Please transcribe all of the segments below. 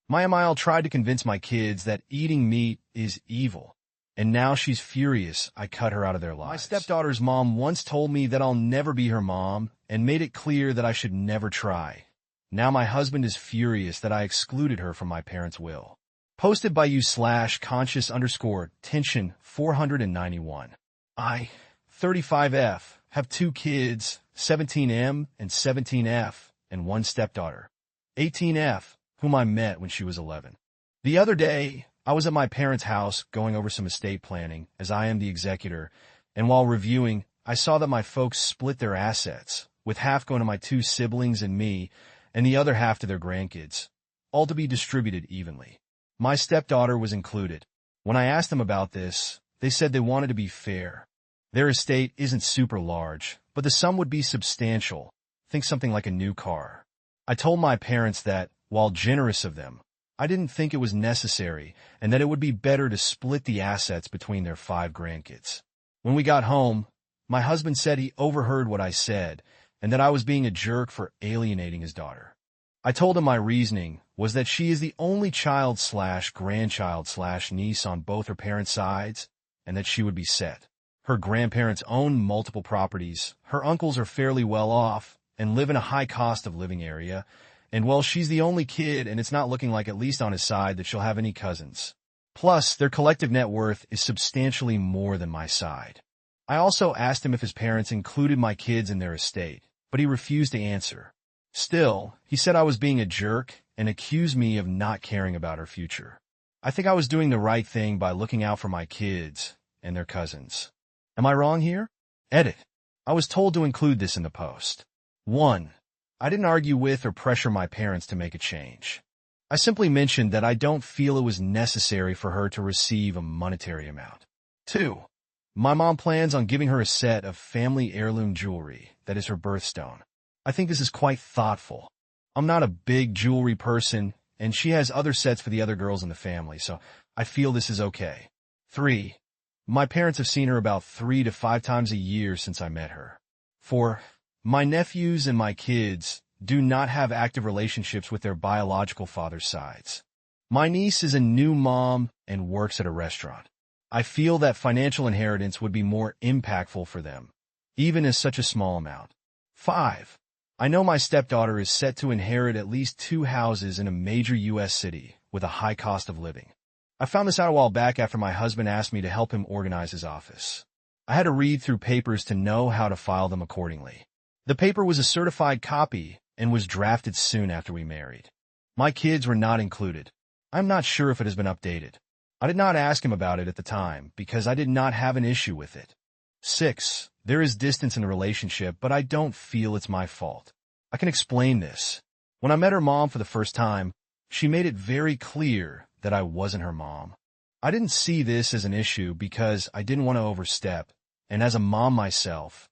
My MIL tried to convince my kids that eating meat is evil, and now she's furious I cut her out of their lives. My stepdaughter's mom once told me that I'll never be her mom and made it clear that I should never try. Now my husband is furious that I excluded her from my parents' will. Posted by you/conscious_tension 491. I, 35F, have 2 kids, 17M and 17F, and 1 stepdaughter, 18F, whom I met when she was 11. The other day, I was at my parents' house going over some estate planning, as I am the executor, and while reviewing, I saw that my folks split their assets, with half going to my 2 siblings and me, and the other half to their grandkids, all to be distributed evenly. My stepdaughter was included. When I asked them about this, they said they wanted to be fair. Their estate isn't super large, but the sum would be substantial. Think something like a new car. I told my parents that, while generous of them, I didn't think it was necessary and that it would be better to split the assets between their 5 grandkids. When we got home, my husband said he overheard what I said and that I was being a jerk for alienating his daughter. I told him my reasoning was that she is the only child/grandchild/niece on both her parents' sides and that she would be set. Her grandparents own multiple properties, her uncles are fairly well off and live in a high cost of living area, and well, she's the only kid, and it's not looking like, at least on his side, that she'll have any cousins. Plus, their collective net worth is substantially more than my side. I also asked him if his parents included my kids in their estate, but he refused to answer. Still, he said I was being a jerk and accused me of not caring about her future. I think I was doing the right thing by looking out for my kids and their cousins. Am I wrong here? Edit. I was told to include this in the post. 1. I didn't argue with or pressure my parents to make a change. I simply mentioned that I don't feel it was necessary for her to receive a monetary amount. 2. My mom plans on giving her a set of family heirloom jewelry that is her birthstone. I think this is quite thoughtful. I'm not a big jewelry person, and she has other sets for the other girls in the family, so I feel this is okay. 3. My parents have seen her about 3 to 5 times a year since I met her. 4. My nephews and my kids do not have active relationships with their biological father's sides. My niece is a new mom and works at a restaurant. I feel that financial inheritance would be more impactful for them, even as such a small amount. 5. I know my stepdaughter is set to inherit at least 2 houses in a major U.S. city with a high cost of living. I found this out a while back after my husband asked me to help him organize his office. I had to read through papers to know how to file them accordingly. The paper was a certified copy and was drafted soon after we married. My kids were not included. I'm not sure if it has been updated. I did not ask him about it at the time because I did not have an issue with it. 6. There is distance in the relationship, but I don't feel it's my fault. I can explain this. When I met her mom for the first time, she made it very clear that I wasn't her mom. I didn't see this as an issue because I didn't want to overstep, and as a mom myself,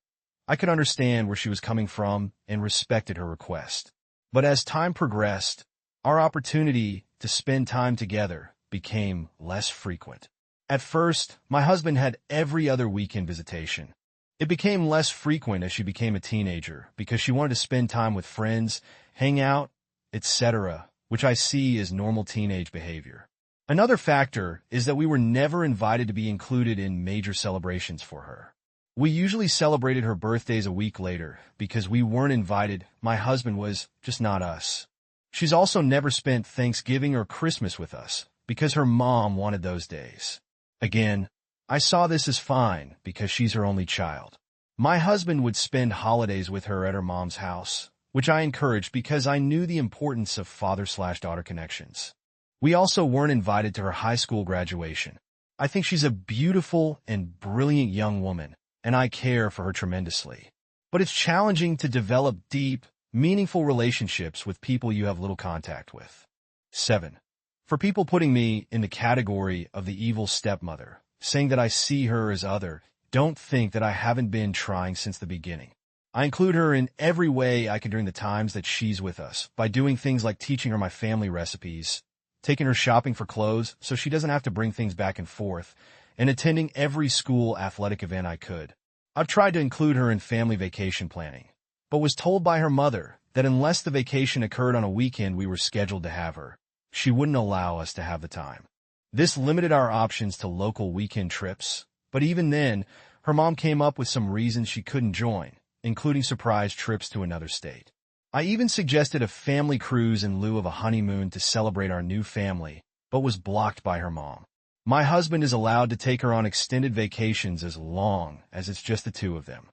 I could understand where she was coming from and respected her request. But as time progressed, our opportunity to spend time together became less frequent. At first, my husband had every other weekend visitation. It became less frequent as she became a teenager because she wanted to spend time with friends, hang out, etc., which I see as normal teenage behavior. Another factor is that we were never invited to be included in major celebrations for her. We usually celebrated her birthdays a week later because we weren't invited. My husband was just not us. She's also never spent Thanksgiving or Christmas with us because her mom wanted those days. Again, I saw this as fine because she's her only child. My husband would spend holidays with her at her mom's house, which I encouraged because I knew the importance of father/daughter connections. We also weren't invited to her high school graduation. I think she's a beautiful and brilliant young woman, and I care for her tremendously. But it's challenging to develop deep, meaningful relationships with people you have little contact with. 7. For people putting me in the category of the evil stepmother, saying that I see her as other, don't think that I haven't been trying since the beginning. I include her in every way I can during the times that she's with us, by doing things like teaching her my family recipes, taking her shopping for clothes so she doesn't have to bring things back and forth, and attending every school athletic event I could. I've tried to include her in family vacation planning, but was told by her mother that unless the vacation occurred on a weekend we were scheduled to have her. she wouldn't allow us to have the time. This limited our options to local weekend trips, but even then, her mom came up with some reasons she couldn't join, including surprise trips to another state. I even suggested a family cruise in lieu of a honeymoon to celebrate our new family, but was blocked by her mom. My husband is allowed to take her on extended vacations as long as it's just the two of them.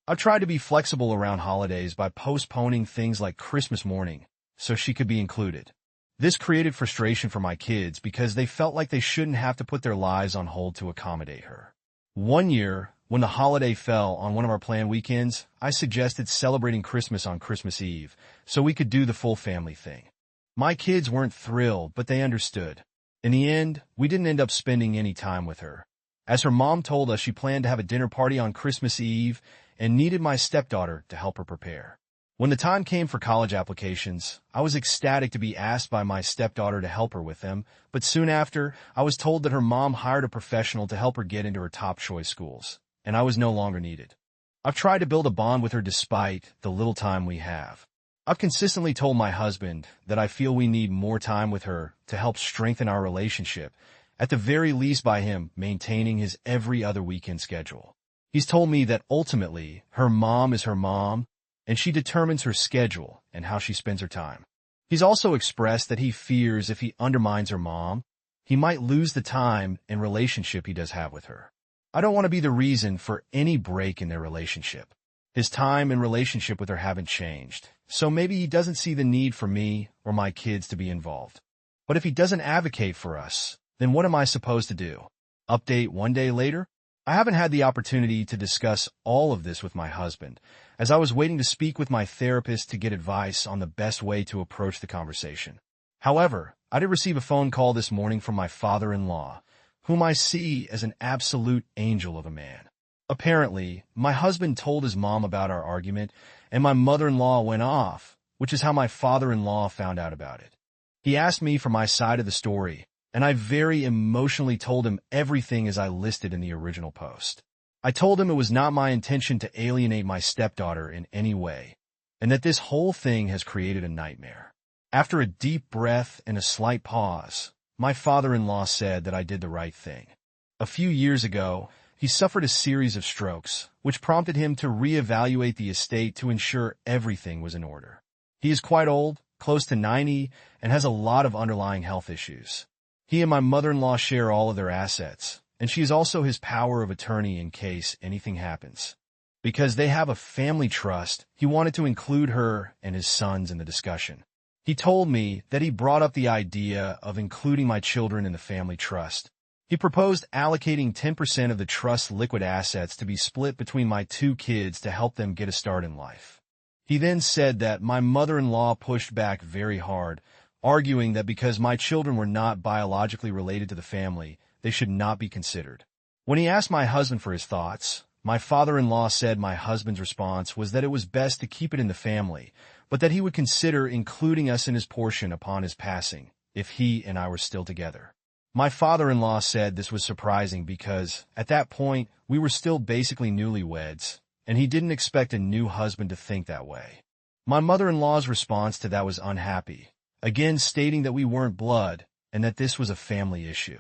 I've tried to be flexible around holidays by postponing things like Christmas morning so she could be included. This created frustration for my kids because they felt like they shouldn't have to put their lives on hold to accommodate her. One year, when the holiday fell on one of our planned weekends, I suggested celebrating Christmas on Christmas Eve so we could do the full family thing. My kids weren't thrilled, but they understood. In the end, we didn't end up spending any time with her. As her mom told us, she planned to have a dinner party on Christmas Eve and needed my stepdaughter to help her prepare. When the time came for college applications, I was ecstatic to be asked by my stepdaughter to help her with them, but soon after, I was told that her mom hired a professional to help her get into her top choice schools, and I was no longer needed. I've tried to build a bond with her despite the little time we have. I've consistently told my husband that I feel we need more time with her to help strengthen our relationship, at the very least by him maintaining his every other weekend schedule. He's told me that ultimately, her mom is her mom, and she determines her schedule and how she spends her time. He's also expressed that he fears if he undermines her mom, he might lose the time and relationship he does have with her. I don't want to be the reason for any break in their relationship. His time and relationship with her haven't changed, so maybe he doesn't see the need for me or my kids to be involved. But if he doesn't advocate for us, then what am I supposed to do? Update one day later? I haven't had the opportunity to discuss all of this with my husband, as I was waiting to speak with my therapist to get advice on the best way to approach the conversation. However, I did receive a phone call this morning from my father-in-law, whom I see as an absolute angel of a man. Apparently, my husband told his mom about our argument, and my mother-in-law went off, which is how my father-in-law found out about it. He asked me for my side of the story, and I very emotionally told him everything as I listed in the original post. I told him it was not my intention to alienate my stepdaughter in any way, and that this whole thing has created a nightmare. After a deep breath and a slight pause, my father-in-law said that I did the right thing. A few years ago, he suffered a series of strokes, which prompted him to reevaluate the estate to ensure everything was in order. He is quite old, close to 90, and has a lot of underlying health issues. He and my mother-in-law share all of their assets, and she is also his power of attorney in case anything happens. Because they have a family trust, he wanted to include her and his sons in the discussion. He told me that he brought up the idea of including my children in the family trust. He proposed allocating 10% of the trust's liquid assets to be split between my two kids to help them get a start in life. He then said that my mother-in-law pushed back very hard, arguing that because my children were not biologically related to the family, they should not be considered. When he asked my husband for his thoughts, my father-in-law said my husband's response was that it was best to keep it in the family, but that he would consider including us in his portion upon his passing, if he and I were still together. My father-in-law said this was surprising because, at that point, we were still basically newlyweds, and he didn't expect a new husband to think that way. My mother-in-law's response to that was unhappy, again stating that we weren't blood and that this was a family issue.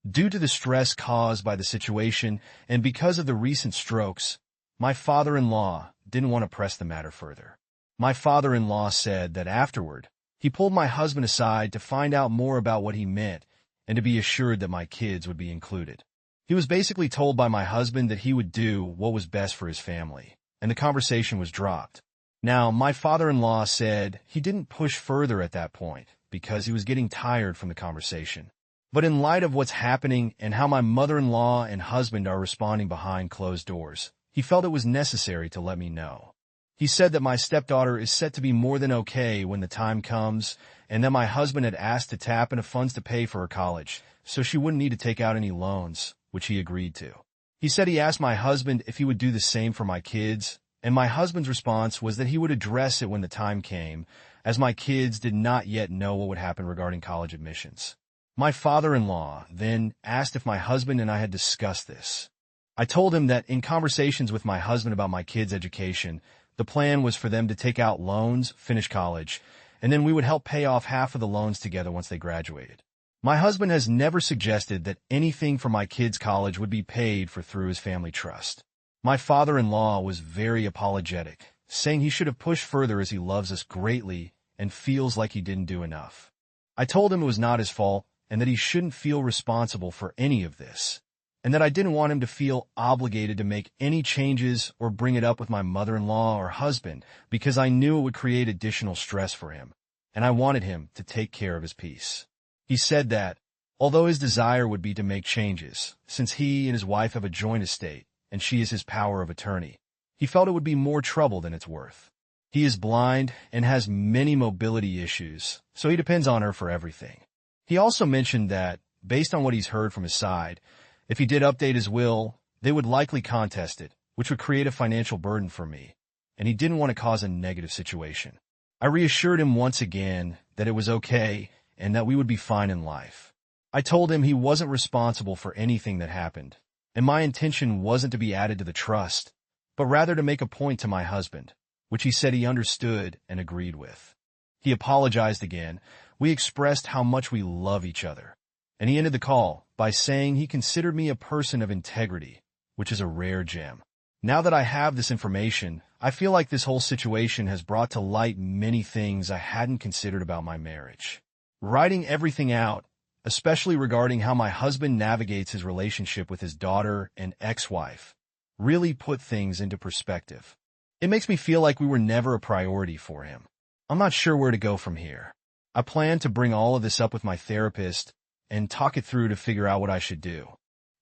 Due to the stress caused by the situation and because of the recent strokes, my father-in-law didn't want to press the matter further. My father-in-law said that afterward, he pulled my husband aside to find out more about what he meant and to be assured that my kids would be included. He was basically told by my husband that he would do what was best for his family, and the conversation was dropped. Now, my father-in-law said he didn't push further at that point because he was getting tired from the conversation. But in light of what's happening and how my mother-in-law and husband are responding behind closed doors, he felt it was necessary to let me know. He said that my stepdaughter is set to be more than okay when the time comes, and that my husband had asked to tap into funds to pay for her college, so she wouldn't need to take out any loans, which he agreed to. He said he asked my husband if he would do the same for my kids, and my husband's response was that he would address it when the time came, as my kids did not yet know what would happen regarding college admissions. My father-in-law then asked if my husband and I had discussed this. I told him that in conversations with my husband about my kids' education, the plan was for them to take out loans, finish college, and then we would help pay off half of the loans together once they graduated. My husband has never suggested that anything for my kids' college would be paid for through his family trust. My father-in-law was very apologetic, saying he should have pushed further as he loves us greatly and feels like he didn't do enough. I told him it was not his fault and that he shouldn't feel responsible for any of this, and that I didn't want him to feel obligated to make any changes or bring it up with my mother-in-law or husband because I knew it would create additional stress for him, and I wanted him to take care of his peace. He said that, although his desire would be to make changes, since he and his wife have a joint estate and she is his power of attorney, he felt it would be more trouble than it's worth. He is blind and has many mobility issues, so he depends on her for everything. He also mentioned that, based on what he's heard from his side, if he did update his will, they would likely contest it, which would create a financial burden for me, and he didn't want to cause a negative situation. I reassured him once again that it was okay and that we would be fine in life. I told him he wasn't responsible for anything that happened, and my intention wasn't to be added to the trust, but rather to make a point to my husband, which he said he understood and agreed with. He apologized again. We expressed how much we love each other, and he ended the call by saying he considered me a person of integrity, which is a rare gem. Now that I have this information, I feel like this whole situation has brought to light many things I hadn't considered about my marriage. Writing everything out, especially regarding how my husband navigates his relationship with his daughter and ex-wife, really put things into perspective. It makes me feel like we were never a priority for him. I'm not sure where to go from here. I plan to bring all of this up with my therapist and talk it through to figure out what I should do.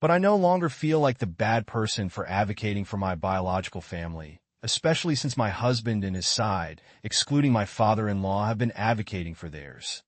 But I no longer feel like the bad person for advocating for my biological family, especially since my husband and his side, excluding my father-in-law, have been advocating for theirs.